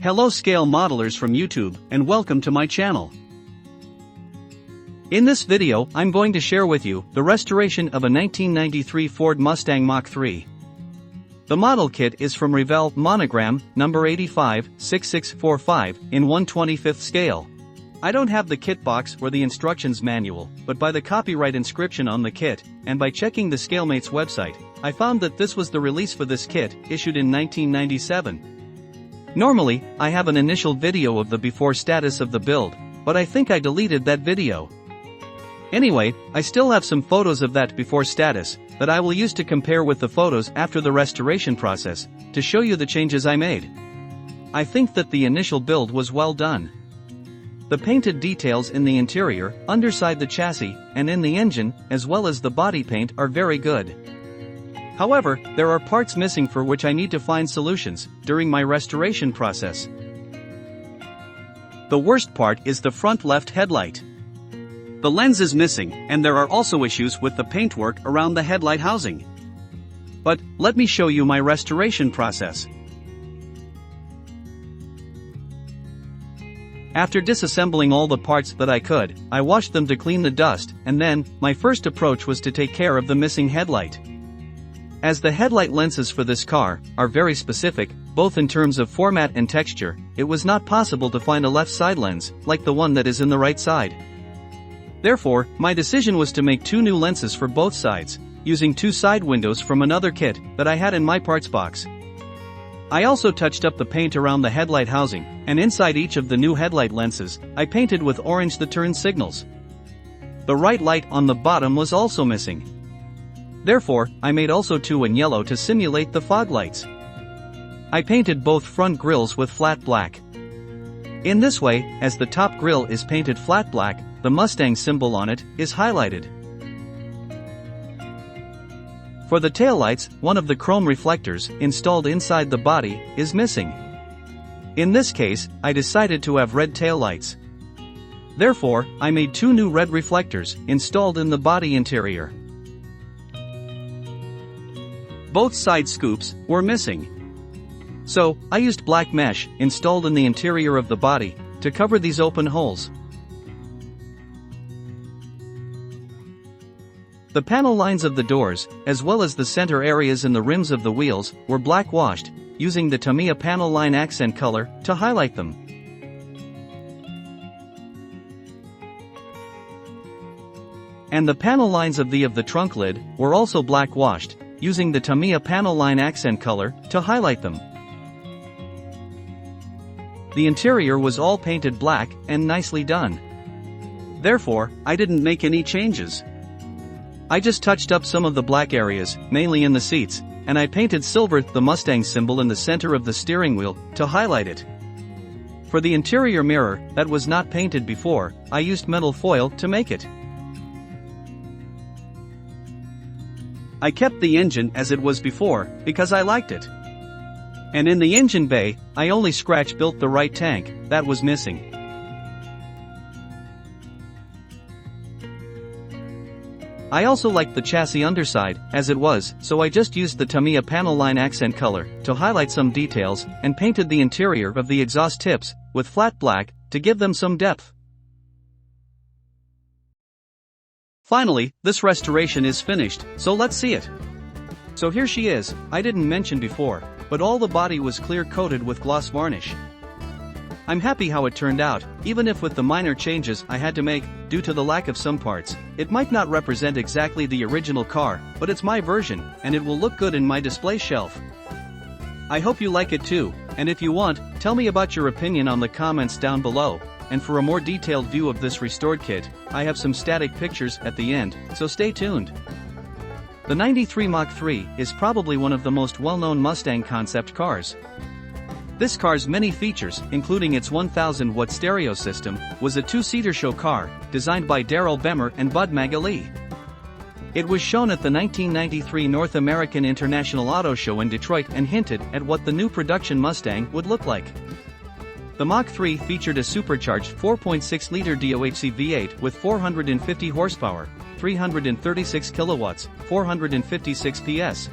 Hello scale modelers from YouTube, and welcome to my channel. In this video, I'm going to share with you the restoration of a 1993 Ford Mustang Mach III. The model kit is from Revell, Monogram No. 856645 in 1/25 scale. I don't have the kit box or the instructions manual, but by the copyright inscription on the kit, and by checking the ScaleMates website, I found that this was the release for this kit, issued in 1997. Normally, I have an initial video of the before status of the build, but I think I deleted that video. Anyway, I still have some photos of that before status, that I will use to compare with the photos after the restoration process, to show you the changes I made. I think that the initial build was well done. The painted details in the interior, underside the chassis, and in the engine, as well as the body paint are very good. However, there are parts missing for which I need to find solutions during my restoration process. The worst part is the front left headlight. The lens is missing, and there are also issues with the paintwork around the headlight housing. But, let me show you my restoration process. After disassembling all the parts that I could, I washed them to clean the dust, and then, my first approach was to take care of the missing headlight. As the headlight lenses for this car are very specific, both in terms of format and texture, it was not possible to find a left side lens, like the one that is in the right side. Therefore, my decision was to make two new lenses for both sides, using two side windows from another kit that I had in my parts box. I also touched up the paint around the headlight housing, and inside each of the new headlight lenses, I painted with orange the turn signals. The right light on the bottom was also missing. Therefore, I made also two in yellow to simulate the fog lights. I painted both front grills with flat black. In this way, as the top grille is painted flat black, the Mustang symbol on it is highlighted. For the taillights, one of the chrome reflectors installed inside the body is missing. In this case, I decided to have red taillights. Therefore, I made two new red reflectors installed in the body interior. Both side scoops were missing. So, I used black mesh installed in the interior of the body to cover these open holes. The panel lines of the doors, as well as the center areas in the rims of the wheels, were black washed, using the Tamiya panel line accent color to highlight them. And the panel lines of the trunk lid were also black washed, using the Tamiya panel line accent color to highlight them. The interior was all painted black and nicely done. Therefore, I didn't make any changes. I just touched up some of the black areas, mainly in the seats, and I painted silver the Mustang symbol in the center of the steering wheel to highlight it. For the interior mirror, that was not painted before, I used metal foil to make it. I kept the engine as it was before, because I liked it. And in the engine bay, I only scratch built the right tank that was missing. I also liked the chassis underside as it was, so I just used the Tamiya panel line accent color to highlight some details and painted the interior of the exhaust tips with flat black to give them some depth. Finally, this restoration is finished, so let's see it. So here she is. I didn't mention before, but all the body was clear coated with gloss varnish. I'm happy how it turned out, even if with the minor changes I had to make, due to the lack of some parts, it might not represent exactly the original car, but it's my version, and it will look good in my display shelf. I hope you like it too, and if you want, tell me about your opinion on the comments down below. And for a more detailed view of this restored kit, I have some static pictures at the end, so stay tuned. The 93 Mach III is probably one of the most well-known Mustang concept cars. This car's many features, including its 1000-watt stereo system, was a two-seater show car, designed by Darrell Bemer and Bud Magali. It was shown at the 1993 North American International Auto Show in Detroit and hinted at what the new production Mustang would look like. The Mach III featured a supercharged 4.6-liter DOHC V8 with 450 horsepower, 336 kilowatts, 456 PS.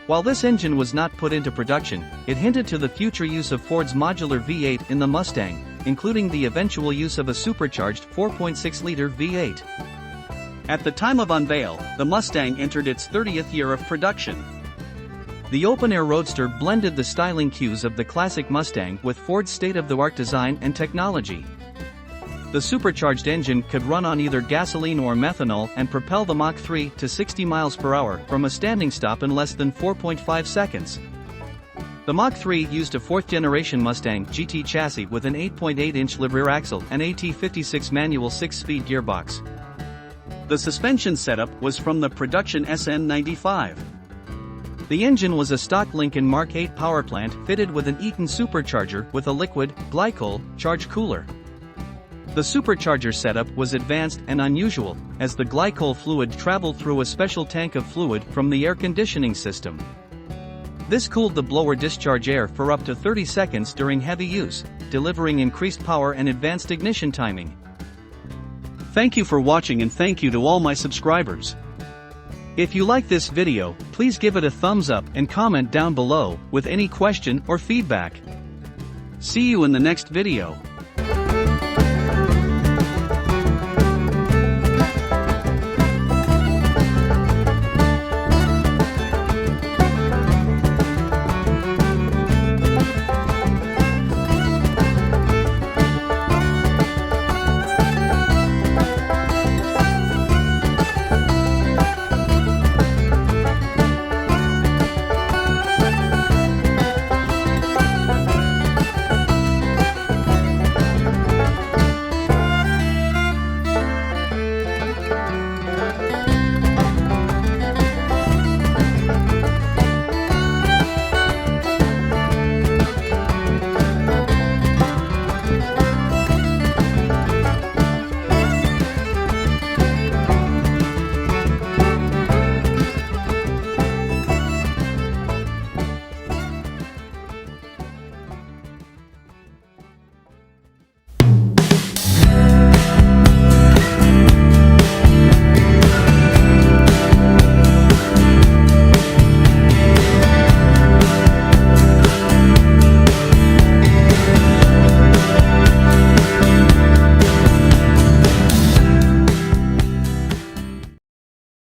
While this engine was not put into production, it hinted to the future use of Ford's modular V8 in the Mustang, including the eventual use of a supercharged 4.6-liter V8. At the time of unveil, the Mustang entered its 30th year of production. The open-air roadster blended the styling cues of the classic Mustang with Ford's state-of-the-art design and technology. The supercharged engine could run on either gasoline or methanol and propel the Mach III to 60 miles per hour from a standing stop in less than 4.5 seconds. The Mach III used a fourth-generation Mustang GT chassis with an 8.8-inch live-rear axle and AT56 manual 6-speed gearbox. The suspension setup was from the production SN95. The engine was a stock Lincoln Mark VIII power plant fitted with an Eaton supercharger with a liquid, glycol, charge cooler. The supercharger setup was advanced and unusual, as the glycol fluid traveled through a special tank of fluid from the air conditioning system. This cooled the blower discharge air for up to 30 seconds during heavy use, delivering increased power and advanced ignition timing. Thank you for watching, and thank you to all my subscribers. If you like this video, please give it a thumbs up and comment down below with any question or feedback. See you in the next video.